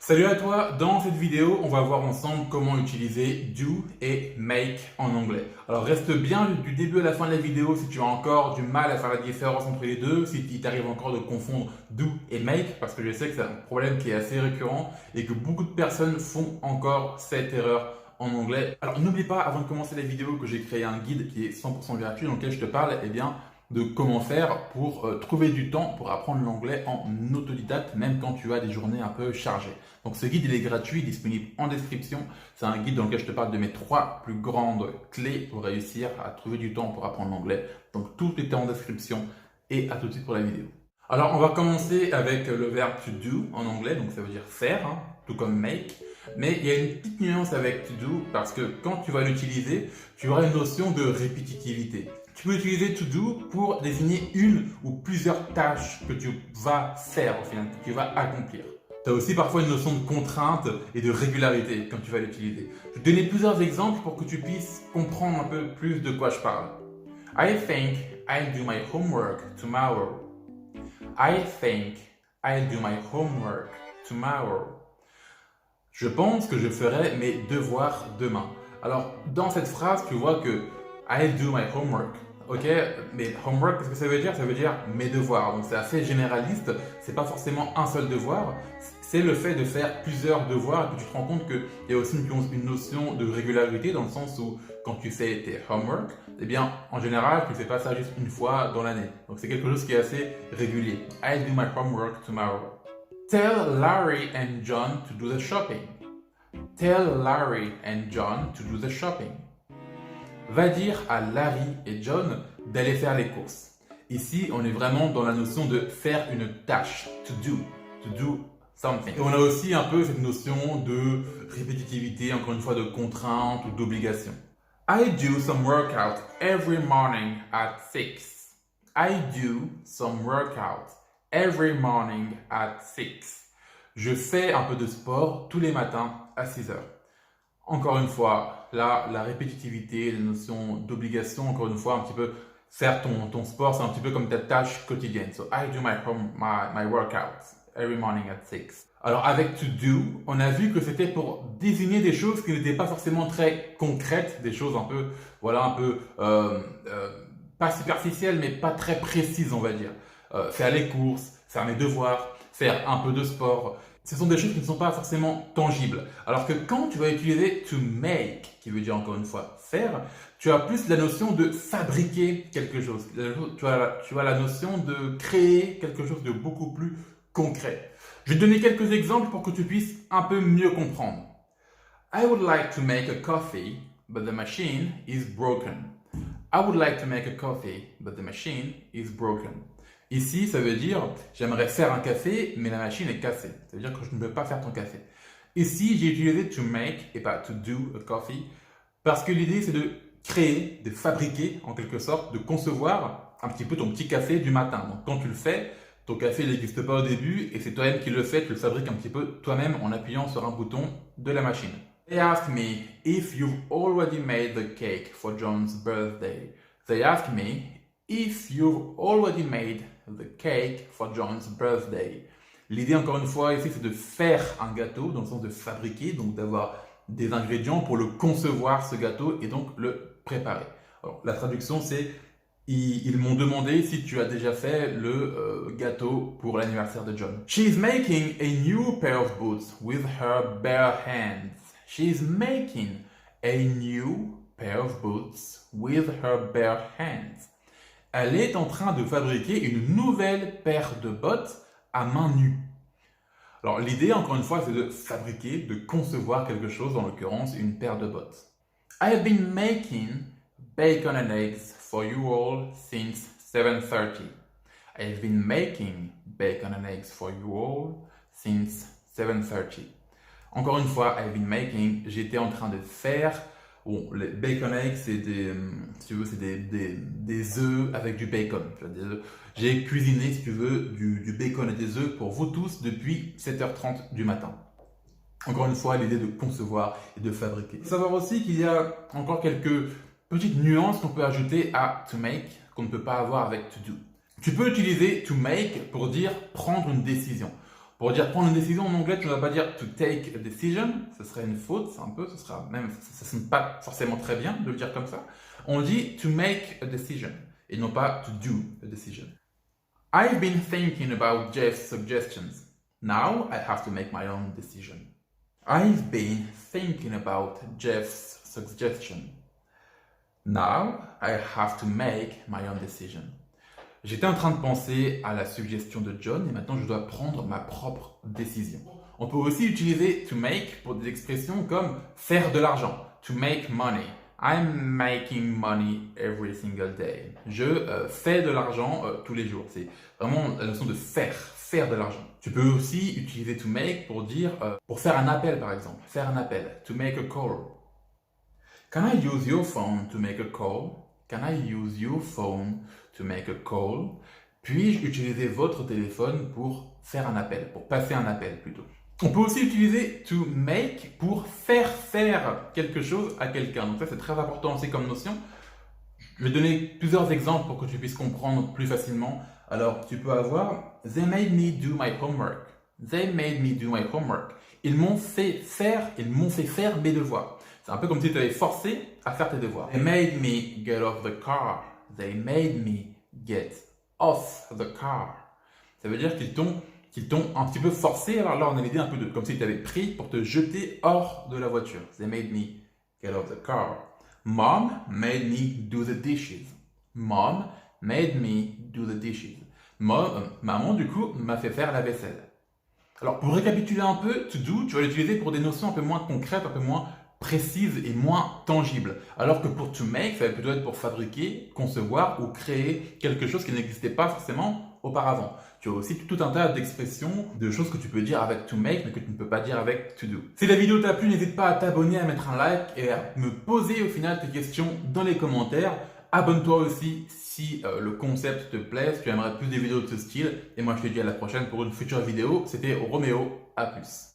Salut à toi, dans cette vidéo, on va voir ensemble comment utiliser do et make en anglais. Alors reste bien du début à la fin de la vidéo si tu as encore du mal à faire la différence entre les deux, si tu t'arrives encore de confondre do et make, parce que je sais que c'est un problème qui est assez récurrent et que beaucoup de personnes font encore cette erreur en anglais. Alors n'oublie pas, avant de commencer la vidéo, que j'ai créé un guide qui est 100% gratuit dans lequel je te parle de comment faire pour trouver du temps pour apprendre l'anglais en autodidacte, même quand tu as des journées un peu chargées. Donc ce guide, il est gratuit, disponible en description. C'est un guide dans lequel je te parle de mes 3 plus grandes clés pour réussir à trouver du temps pour apprendre l'anglais. Donc tout est en description et à tout de suite pour la vidéo. Alors on va commencer avec le verbe to do en anglais, donc ça veut dire faire, hein, tout comme make. Mais il y a une petite nuance avec to do parce que quand tu vas l'utiliser, tu auras une notion de répétitivité. Tu peux utiliser to do pour désigner une ou plusieurs tâches que tu vas faire au final, que tu vas accomplir. Tu as aussi parfois une notion de contrainte et de régularité quand tu vas l'utiliser. Je vais te donner plusieurs exemples pour que tu puisses comprendre un peu plus de quoi je parle. I think I'll do my homework tomorrow. I think I'll do my homework tomorrow. Je pense que je ferai mes devoirs demain. Alors, dans cette phrase, tu vois que I'll do my homework. Ok, mais homework, qu'est-ce que ça veut dire? Ça veut dire mes devoirs. Donc c'est assez généraliste. C'est pas forcément un seul devoir. C'est le fait de faire plusieurs devoirs et que tu te rends compte qu'il y a aussi une notion de régularité dans le sens où quand tu fais tes homework, eh bien en général tu ne fais pas ça juste une fois dans l'année. Donc c'est quelque chose qui est assez régulier. I'll do my homework tomorrow. Tell Larry and John to do the shopping. Tell Larry and John to do the shopping. Va dire à Larry et John d'aller faire les courses. Ici, on est vraiment dans la notion de faire une tâche, to do something. Et on a aussi un peu cette notion de répétitivité, encore une fois de contrainte ou d'obligation. I do some workout every morning at 6. I do some workout every morning at 6. Je fais un peu de sport tous les matins à 6 heures. Encore une fois, là, la répétitivité, la notion d'obligation, encore une fois, un petit peu, faire ton sport, c'est un petit peu comme ta tâche quotidienne. So, I do my workouts every morning at 6. Alors, avec to do, on a vu que c'était pour désigner des choses qui n'étaient pas forcément très concrètes, des choses un peu, pas superficielles, mais pas très précises, on va dire. Faire les courses, faire mes devoirs, faire un peu de sport. Ce sont des choses qui ne sont pas forcément tangibles. Alors que quand tu vas utiliser to make, qui veut dire encore une fois faire, tu as plus la notion de fabriquer quelque chose. Tu as la notion de créer quelque chose de beaucoup plus concret. Je vais te donner quelques exemples pour que tu puisses un peu mieux comprendre. I would like to make a coffee, but the machine is broken. I would like to make a coffee, but the machine is broken. Ici, ça veut dire j'aimerais faire un café, mais la machine est cassée. Ça veut dire que je ne peux pas faire ton café. Ici, j'ai utilisé to make et pas to do a coffee parce que l'idée c'est de créer, de fabriquer en quelque sorte, de concevoir un petit peu ton petit café du matin. Donc quand tu le fais, ton café n'existe pas au début et c'est toi-même qui le fais, tu le fabriques un petit peu toi-même en appuyant sur un bouton de la machine. They asked me if you've already made the cake for John's birthday. They asked me if you've already made the cake for John's birthday. L'idée, encore une fois, ici, c'est de faire un gâteau, dans le sens de fabriquer, donc d'avoir des ingrédients pour le concevoir, ce gâteau, et donc le préparer. Alors, la traduction, c'est ils m'ont demandé si tu as déjà fait le gâteau pour l'anniversaire de John. She's making a new pair of boots with her bare hands. She's making a new pair of boots with her bare hands. Elle est en train de fabriquer une nouvelle paire de bottes à main nue. Alors l'idée, encore une fois, c'est de fabriquer, de concevoir quelque chose, en l'occurrence une paire de bottes. I have been making bacon and eggs for you all since 7:30. I have been making bacon and eggs for you all since 7:30. Encore une fois, I have been making, j'étais en train de faire. Bon, les bacon eggs, c'est des œufs avec du bacon. J'ai cuisiné, si tu veux, du bacon et des œufs pour vous tous depuis 7h30 du matin. Encore une fois, l'idée de concevoir et de fabriquer. Il faut savoir aussi qu'il y a encore quelques petites nuances qu'on peut ajouter à to make, qu'on ne peut pas avoir avec to do. Tu peux utiliser to make pour dire prendre une décision. Pour dire prendre une décision en anglais, tu ne vas pas dire to take a decision, ce serait une faute, ça sonne pas forcément très bien de le dire comme ça. On dit to make a decision et non pas to do a decision. I've been thinking about Jeff's suggestions. Now I have to make my own decision. I've been thinking about Jeff's suggestion. Now I have to make my own decision. J'étais en train de penser à la suggestion de John et maintenant je dois prendre ma propre décision. On peut aussi utiliser to make pour des expressions comme faire de l'argent. To make money. I'm making money every single day. Je fais de l'argent tous les jours. C'est vraiment la notion de faire de l'argent. Tu peux aussi utiliser to make pour dire, pour faire un appel par exemple. Faire un appel. To make a call. Can I use your phone to make a call? Can I use your phone to make a call? Puis-je utiliser votre téléphone pour faire un appel, pour passer un appel plutôt. On peut aussi utiliser to make pour faire quelque chose à quelqu'un. Donc ça c'est très important aussi comme notion. Je vais donner plusieurs exemples pour que tu puisses comprendre plus facilement. Alors tu peux avoir they made me do my homework. They made me do my homework. Ils m'ont fait faire mes devoirs. C'est un peu comme si tu avais forcé à faire tes devoirs. They made me get off the car. They made me get off the car. Ça veut dire qu'ils t'ont un petit peu forcé. Alors là, on a l'idée un peu de comme si tu avais pris pour te jeter hors de la voiture. They made me get off the car. Mom made me do the dishes. Mom made me do the dishes. Maman, du coup, m'a fait faire la vaisselle. Alors, pour récapituler un peu, to do, tu vas l'utiliser pour des notions un peu moins concrètes, un peu moins précise et moins tangible. Alors que pour to make, ça va plutôt être pour fabriquer, concevoir ou créer quelque chose qui n'existait pas forcément auparavant. Tu as aussi tout un tas d'expressions, de choses que tu peux dire avec to make mais que tu ne peux pas dire avec to do. Si la vidéo t'a plu, n'hésite pas à t'abonner, à mettre un like et à me poser au final tes questions dans les commentaires. Abonne-toi aussi si le concept te plaît, si tu aimerais plus des vidéos de ce style. Et moi je te dis à la prochaine pour une future vidéo. C'était Roméo, à plus.